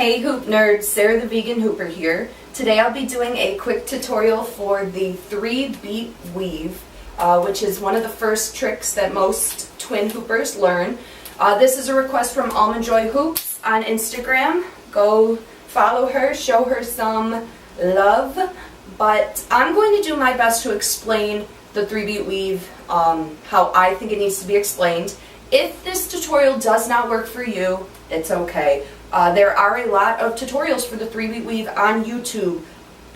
Hey Hoop Nerds, Sarah the Vegan Hooper here. Today I'll be doing a quick tutorial for the 3-beat weave, which is one of the first tricks that most twin hoopers learn. This is a request from Almond Joy Hoops on Instagram. Go follow her, show her some love. But I'm going to do my best to explain the 3-beat weave, how I think it needs to be explained. If this tutorial does not work for you, it's okay. There are a lot of tutorials for the 3-beat weave on YouTube.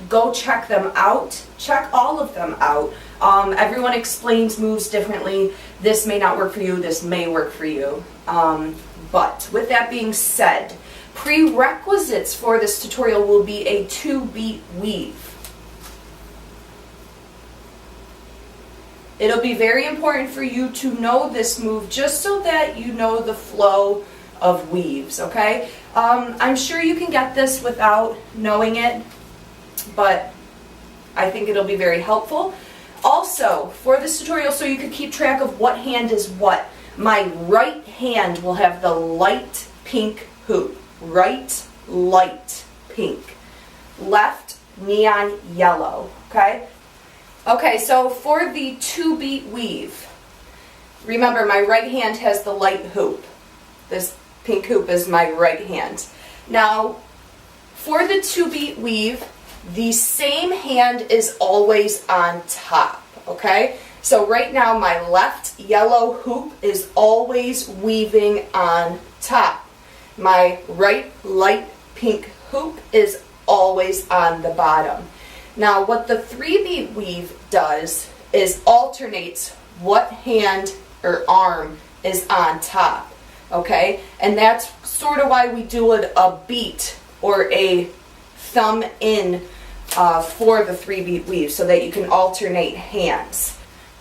Go check them out. Check all of them out. Everyone explains moves differently. This may not work for you. This may work for you. But with that being said, prerequisites for this tutorial will be a 2-beat weave. It'll be very important for you to know this move just so that you know the flow of weaves, okay? I'm sure you can get this without knowing it, but I think it'll be very helpful. Also, for this tutorial, so you can keep track of what hand is what, my right hand will have the light pink hoop. Right, light pink. Left, neon yellow, okay? Okay, so for the 2-beat weave, remember my right hand has the light hoop. This pink hoop is my right hand. Now, for the 2-beat weave, the same hand is always on top, okay? So right now my left yellow hoop is always weaving on top. My right light pink hoop is always on the bottom. Now what the 3-beat weave does is alternates what hand or arm is on top, okay? And that's sort of why we do a beat or a thumb in for the 3-beat weave, so that you can alternate hands.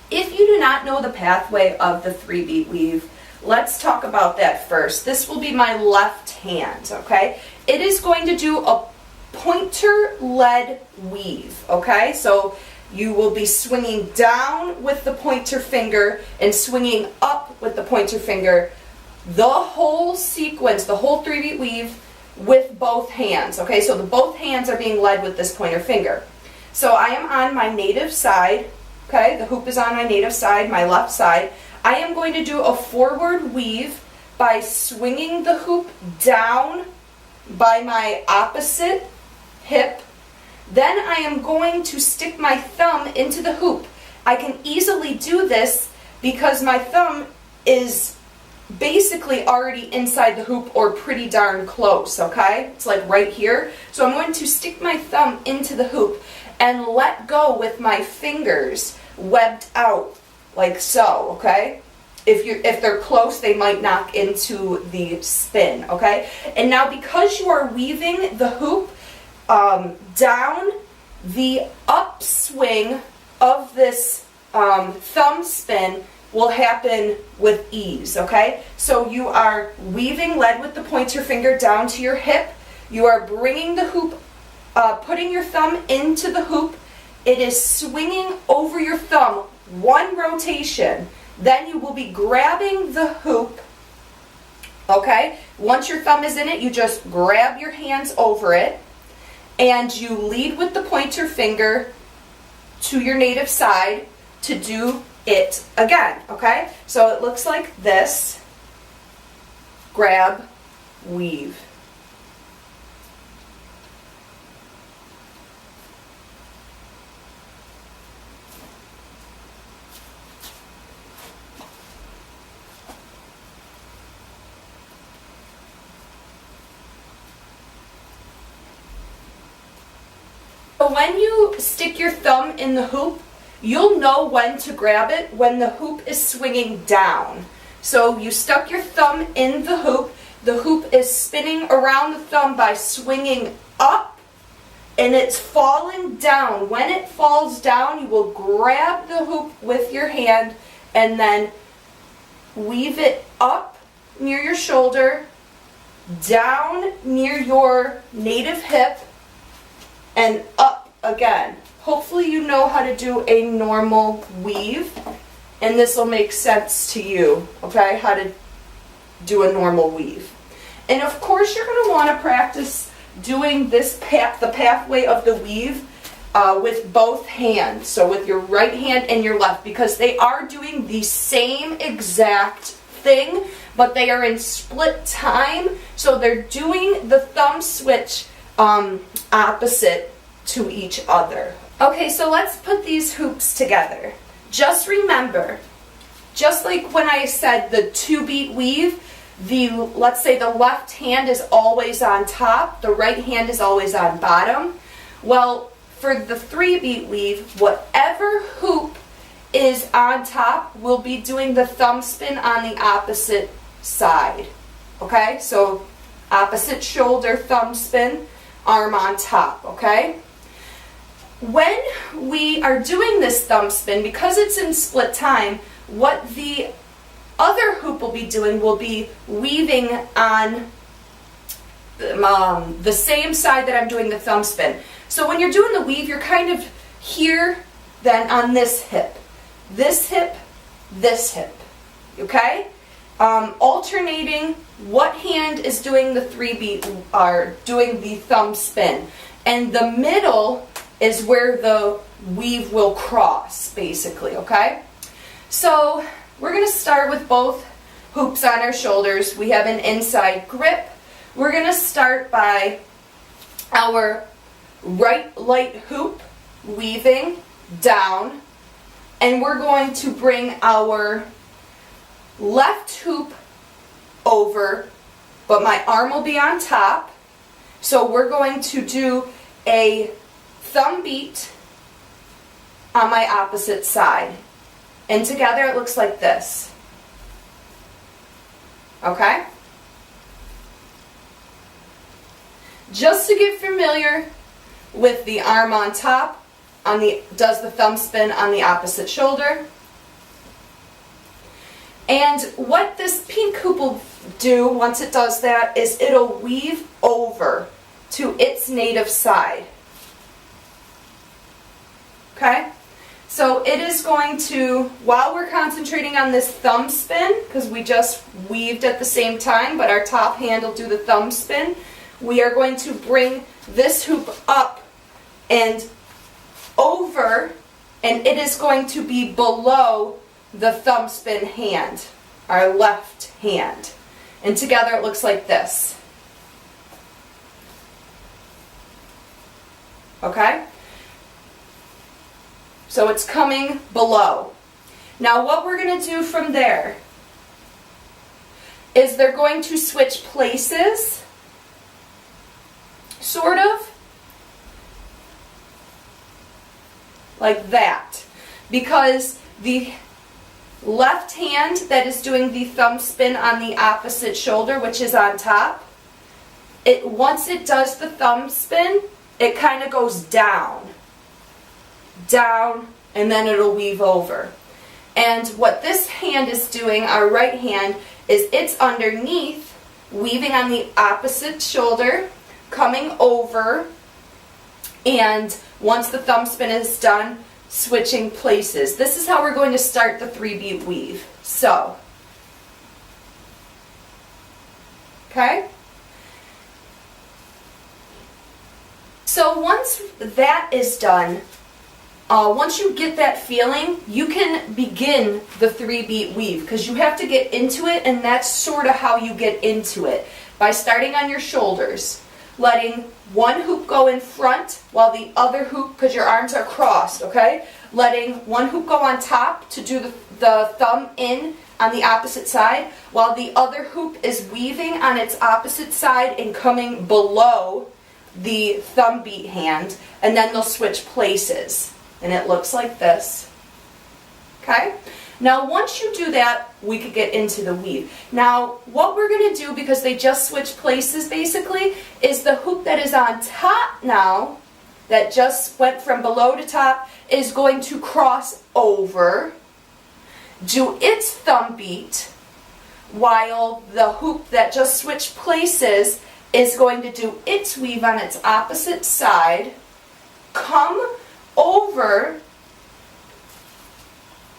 If you do not know the pathway of the 3-beat weave, let's talk about that first. This will be my left hand, okay? It is going to do a pointer lead weave, okay? So you will be swinging down with the pointer finger and swinging up with the pointer finger the whole sequence, the whole 3-beat weave with both hands, okay? So both hands are being led with this pointer finger. So I am on my native side, okay? The hoop is on my native side, my left side. I am going to do a forward weave by swinging the hoop down by my opposite hip. Then I am going to stick my thumb into the hoop. I can easily do this because my thumb is basically already inside the hoop or pretty darn close, okay? It's like right here. So I'm going to stick my thumb into the hoop and let go with my fingers webbed out like so, okay? If they're close, they might knock into the spin, okay? And now because you are weaving the hoop down, the upswing of this thumb spin will happen with ease, okay? So you are weaving lead with the pointer finger down to your hip. You are bringing the hoop, putting your thumb into the hoop. It is swinging over your thumb, one rotation. Then you will be grabbing the hoop, okay? Once your thumb is in it, you just grab your hands over it, and you lead with the pointer finger to your native side to do it again, okay? So it looks like this. Grab, weave. So when you stick your thumb in the hoop, you'll know when to grab it when the hoop is swinging down. So you stuck your thumb in the hoop is spinning around the thumb by swinging up, and it's falling down. When it falls down, you will grab the hoop with your hand and then weave it up near your shoulder, down near your native hip, and up again. Hopefully you know how to do a normal weave, and this will make sense to you, okay, how to do a normal weave. And of course you're going to want to practice doing this the pathway of the weave with both hands. So with your right hand and your left, because they are doing the same exact thing, but they are in split time. So they're doing the thumb switch opposite to each other. Okay, so let's put these hoops together. Just remember, just like when I said the 2-beat weave, let's say the left hand is always on top, the right hand is always on bottom. Well, for the 3-beat weave, whatever hoop is on top will be doing the thumb spin on the opposite side. Okay, so opposite shoulder thumb spin, arm on top, okay? When we are doing this thumb spin, because it's in split time, what the other hoop will be doing will be weaving on the same side that I'm doing the thumb spin. So when you're doing the weave, you're kind of here, then on this hip, okay? Alternating what hand is doing the 3-beat are doing the thumb spin. And the middle is where the weave will cross, basically, okay? So we're going to start with both hoops on our shoulders. We have an inside grip. We're going to start by our right light hoop weaving down, and we're going to bring our left hoop over, but my arm will be on top. So we're going to do a thumb beat on my opposite side. And together it looks like this. Okay? Just to get familiar with the arm on top, does the thumb spin on the opposite shoulder. And what this pink hoop will do once it does that is it'll weave over to its native side. Okay? So it is going to, while we're concentrating on this thumb spin, because we just weaved at the same time, but our top hand will do the thumb spin, we are going to bring this hoop up and over, and it is going to be below the thumb spin hand, our left hand. And together it looks like this. Okay? So it's coming below. Now what we're going to do from there is they're going to switch places, sort of, like that. Because the left hand that is doing the thumb spin on the opposite shoulder, which is on top, once it does the thumb spin, it kind of goes down, and then it'll weave over. And what this hand is doing, our right hand, is it's underneath, weaving on the opposite shoulder, coming over, and once the thumb spin is done, switching places. This is how we're going to start the 3-beat weave. So, okay? So once that is done, once you get that feeling, you can begin the 3-beat weave, because you have to get into it, and that's sort of how you get into it. By starting on your shoulders, letting one hoop go in front while the other hoop, because your arms are crossed, okay? Letting one hoop go on top to do the thumb in on the opposite side, while the other hoop is weaving on its opposite side and coming below the thumb beat hand, and then they'll switch places. And it looks like this. Okay? Now once you do that, we could get into the weave. Now what we're going to do, because they just switched places basically, is the hoop that is on top now, that just went from below to top, is going to cross over, do its thumb beat, while the hoop that just switched places is going to do its weave on its opposite side, come over,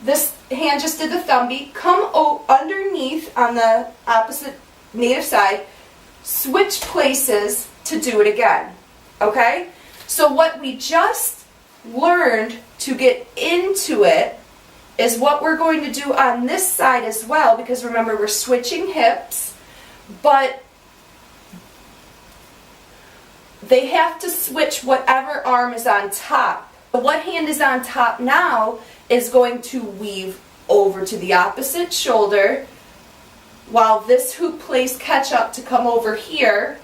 this hand just did the thumb beat, come underneath on the opposite native side, switch places to do it again, okay? So what we just learned to get into it is what we're going to do on this side as well, because remember, we're switching hips, but they have to switch whatever arm is on top. What hand is on top now is going to weave over to the opposite shoulder, while this hoop plays catch up to come over here.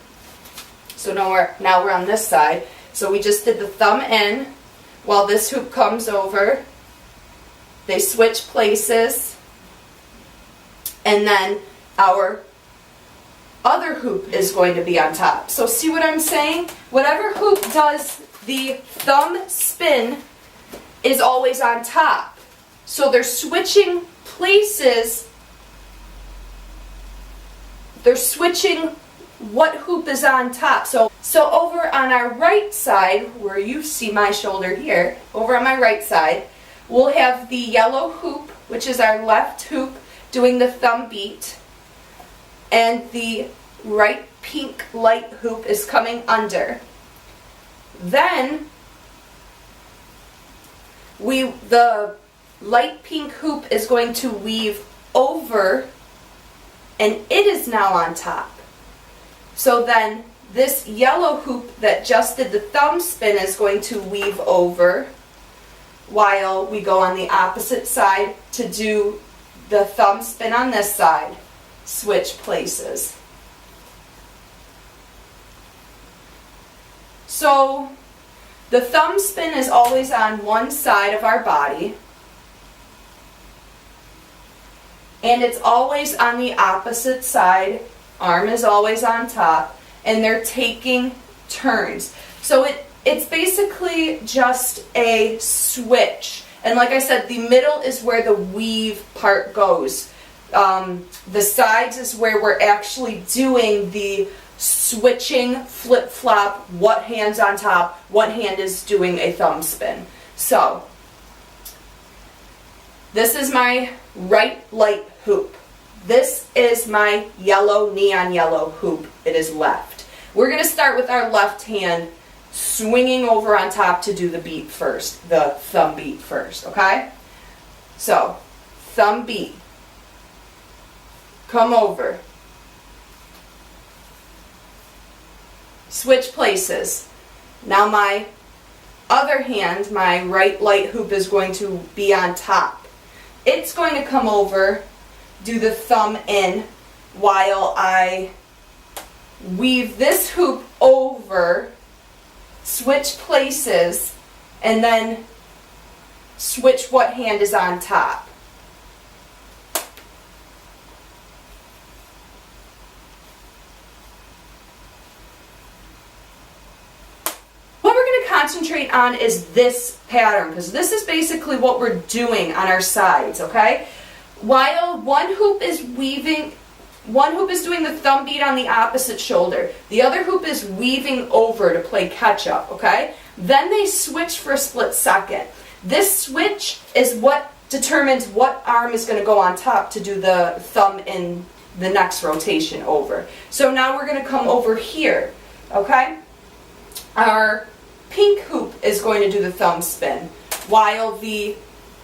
So now we're on this side. So we just did the thumb in while this hoop comes over. They switch places, and then our other hoop is going to be on top. So see what I'm saying? Whatever hoop does the thumb spin is always on top. So they're switching places. They're switching what hoop is on top. So over on our right side, where you see my shoulder here, over on my right side, we'll have the yellow hoop, which is our left hoop, doing the thumb beat, and the right pink light hoop is coming under. Then the light pink hoop is going to weave over, and it is now on top. So then this yellow hoop that just did the thumb spin is going to weave over, while we go on the opposite side to do the thumb spin on this side. Switch places. So the thumb spin is always on one side of our body, and it's always on the opposite side. Arm is always on top, and they're taking turns. So it's basically just a switch. And like I said, the middle is where the weave part goes. The sides is where we're actually doing the switching, flip-flop, what hand's on top, what hand is doing a thumb spin. So, this is my right light hoop. This is my yellow, neon yellow hoop. It is left. We're going to start with our left hand swinging over on top to do the beat first, the thumb beat first, okay? So, thumb beat. Come over. Switch places. Now my other hand, my right light hoop, is going to be on top. It's going to come over, do the thumb in, while I weave this hoop over, switch places, and then switch what hand is on top. Concentrate on is this pattern, because this is basically what we're doing on our sides, okay? While one hoop is weaving, one hoop is doing the thumb beat on the opposite shoulder, the other hoop is weaving over to play catch up, okay? Then they switch for a split second. This switch is what determines what arm is going to go on top to do the thumb in the next rotation over. So now we're going to come over here, okay? Our pink hoop is going to do the thumb spin, while the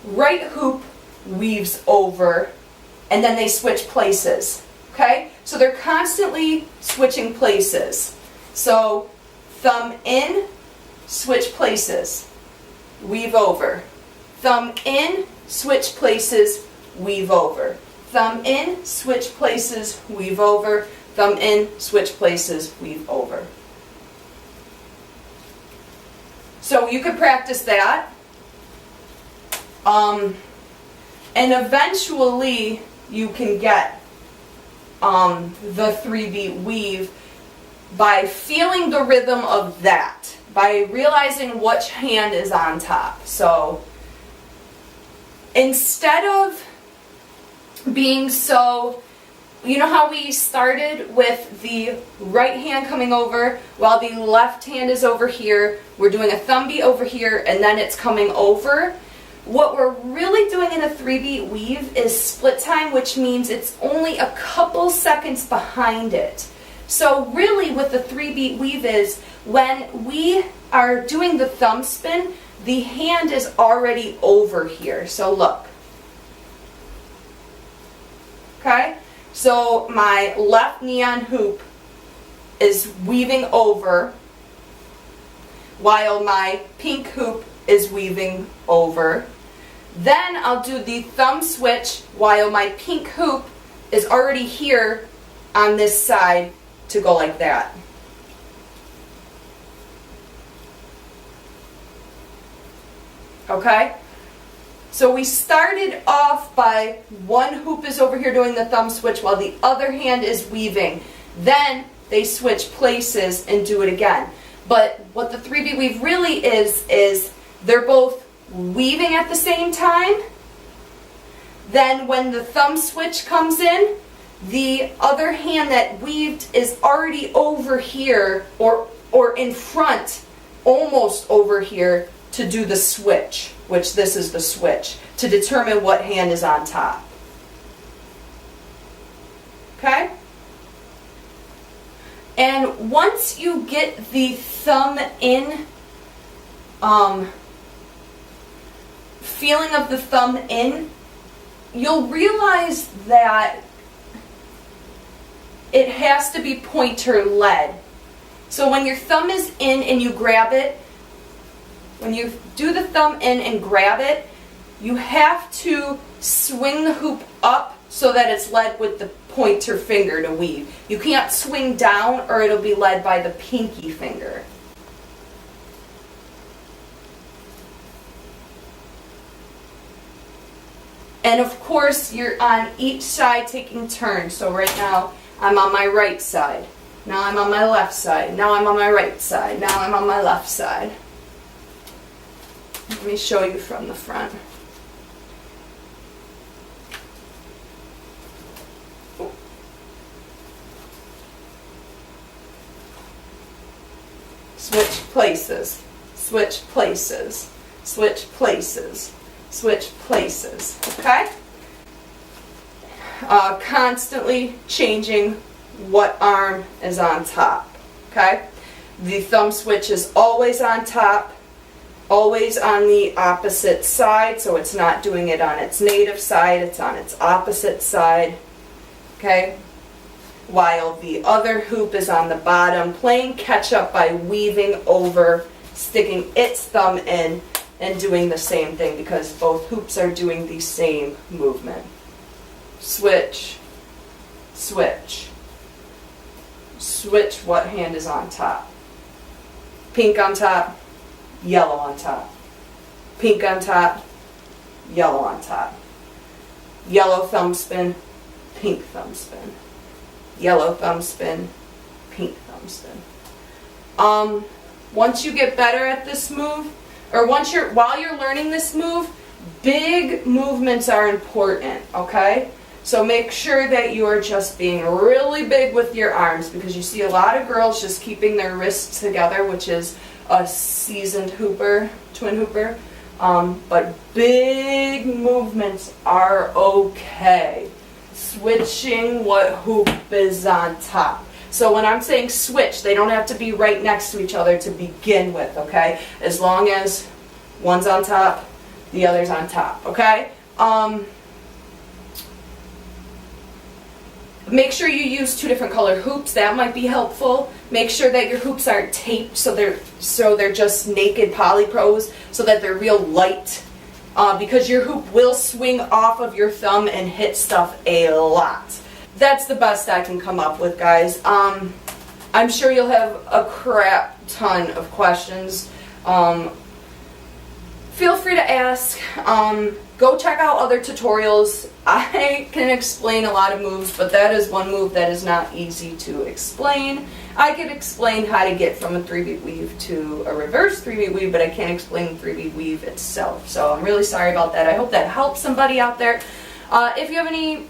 right hoop weaves over, and then they switch places, okay? So they're constantly switching places. So thumb in, switch places, weave over. Thumb in, switch places, weave over. Thumb in, switch places, weave over. Thumb in, switch places, weave over. So you could practice that. And eventually you can get the 3-beat weave by feeling the rhythm of that, by realizing which hand is on top. So instead of being so, you know how we started with the right hand coming over while the left hand is over here, we're doing a thumb beat over here, and then it's coming over. What we're really doing in a 3-beat weave is split time, which means it's only a couple seconds behind it. So really what the 3-beat weave is, when we are doing the thumb spin, the hand is already over here. So look. Okay? So my left neon hoop is weaving over while my pink hoop is weaving over. Then I'll do the thumb switch while my pink hoop is already here on this side to go like that. Okay? So we started off by one hoop is over here doing the thumb switch while the other hand is weaving. Then they switch places and do it again. But what the 3-beat weave really is they're both weaving at the same time. Then when the thumb switch comes in, the other hand that weaved is already over here or in front, almost over here to do the switch, which this is the switch, to determine what hand is on top. Okay? And once you get the thumb in, feeling of the thumb in, you'll realize that it has to be pointer led. So when your thumb is in and you grab it, when you do the thumb in and grab it, you have to swing the hoop up so that it's led with the pointer finger to weave. You can't swing down or it'll be led by the pinky finger. And of course, you're on each side taking turns. So right now, I'm on my right side. Now I'm on my left side. Now I'm on my right side. Now I'm on my left side. Let me show you from the front. Switch places, switch places, switch places, switch places, okay? Constantly changing what arm is on top, okay? The thumb switch is always on top, always on the opposite side, so it's not doing it on its native side, it's on its opposite side, okay? While the other hoop is on the bottom, playing catch up by weaving over, sticking its thumb in, and doing the same thing because both hoops are doing the same movement. Switch, switch, switch what hand is on top. Pink on top, yellow on top. Pink on top, yellow on top. Yellow thumb spin, pink thumb spin. Yellow thumb spin, pink thumb spin. Once you get better at this move, or while you're learning this move, big movements are important, okay? So make sure that you are just being really big with your arms, because you see a lot of girls just keeping their wrists together, which is a seasoned hooper, twin hooper. But big movements are okay. Switching what hoop is on top. So when I'm saying switch, they don't have to be right next to each other to begin with, okay? As long as one's on top, the other's on top, okay? Make sure you use 2 different colored hoops. That might be helpful. Make sure that your hoops aren't taped so they're just naked polypros, so that they're real light. Because your hoop will swing off of your thumb and hit stuff a lot. That's the best I can come up with, guys. I'm sure you'll have a crap ton of questions. Feel free to ask. Go check out other tutorials. I can explain a lot of moves, but that is one move that is not easy to explain. I could explain how to get from a 3-beat weave to a reverse 3-beat weave, but I can't explain the 3-beat weave itself. So I'm really sorry about that. I hope that helps somebody out there. If you have any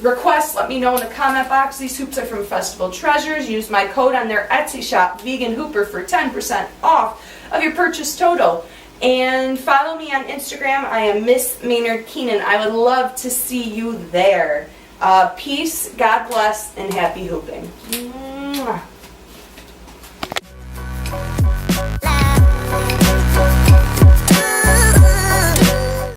requests, let me know in the comment box. These hoops are from Festival Treasures. Use my code on their Etsy shop, Vegan Hooper, for 10% off of your purchase total. And follow me on Instagram. I am Miss Maynard Keenan. I would love to see you there. Peace, God bless, and happy hooping. Mwah.